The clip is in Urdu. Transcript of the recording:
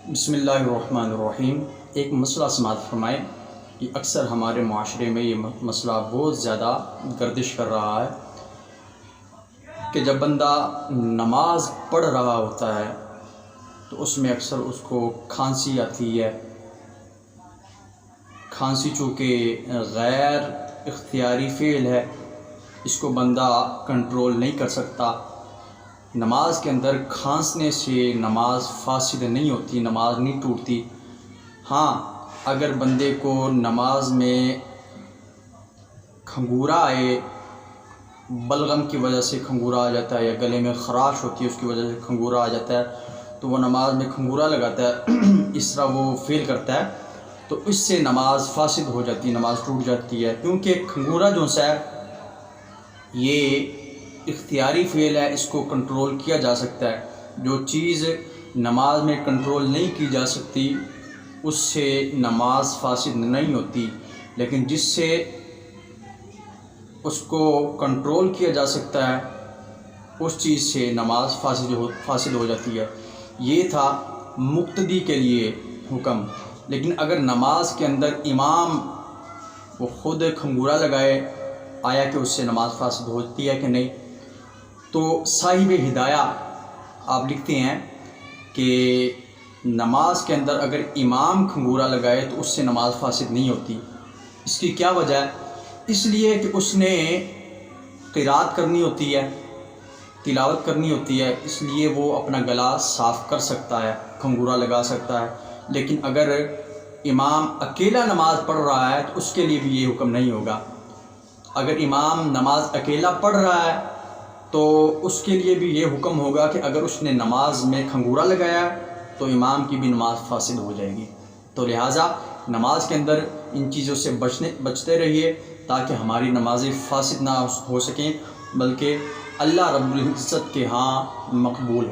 بسم اللہ الرحمن الرحیم۔ ایک مسئلہ سماعت فرمائیں کہ اکثر ہمارے معاشرے میں یہ مسئلہ بہت زیادہ گردش کر رہا ہے کہ جب بندہ نماز پڑھ رہا ہوتا ہے تو اس میں اکثر اس کو کھانسی آتی ہے۔ کھانسی چونکہ غیر اختیاری فعل ہے، اس کو بندہ کنٹرول نہیں کر سکتا۔ نماز کے اندر کھانسنے سے نماز فاسد نہیں ہوتی، نماز نہیں ٹوٹتی۔ ہاں، اگر بندے کو نماز میں کھنگورا آئے، بلغم کی وجہ سے کھنگورا آ جاتا ہے، یا گلے میں خراش ہوتی ہے اس کی وجہ سے کھنگورا آ جاتا ہے، تو وہ نماز میں کھنگورا لگاتا ہے، اس طرح وہ فعل کرتا ہے تو اس سے نماز فاسد ہو جاتی ہے، نماز ٹوٹ جاتی ہے۔ کیونکہ کھنگورا جو ہے یہ اختیاری فعل ہے، اس کو کنٹرول کیا جا سکتا ہے۔ جو چیز نماز میں کنٹرول نہیں کی جا سکتی اس سے نماز فاسد نہیں ہوتی، لیکن جس سے اس کو کنٹرول کیا جا سکتا ہے اس چیز سے نماز فاسد ہو جاتی ہے۔ یہ تھا مقتدی کے لیے حکم۔ لیکن اگر نماز کے اندر امام وہ خود کھنگورا لگائے، آیا کہ اس سے نماز فاسد ہوتی ہے کہ نہیں؟ تو صاحب ہدایہ آپ لکھتے ہیں کہ نماز کے اندر اگر امام کھنگورا لگائے تو اس سے نماز فاسد نہیں ہوتی۔ اس کی کیا وجہ ہے؟ اس لیے کہ اس نے قرات کرنی ہوتی ہے، تلاوت کرنی ہوتی ہے، اس لیے وہ اپنا گلا صاف کر سکتا ہے، کھنگورا لگا سکتا ہے۔ لیکن اگر امام اکیلا نماز پڑھ رہا ہے تو اس کے لیے بھی یہ حکم نہیں ہوگا۔ اگر امام نماز اکیلا پڑھ رہا ہے تو اس کے لیے بھی یہ حکم ہوگا کہ اگر اس نے نماز میں کھنگورا لگایا تو امام کی بھی نماز فاسد ہو جائے گی۔ تو لہٰذا نماز کے اندر ان چیزوں سے بچتے رہیے تاکہ ہماری نمازیں فاسد نہ ہو سکیں، بلکہ اللہ رب العزت کے ہاں مقبول ہو۔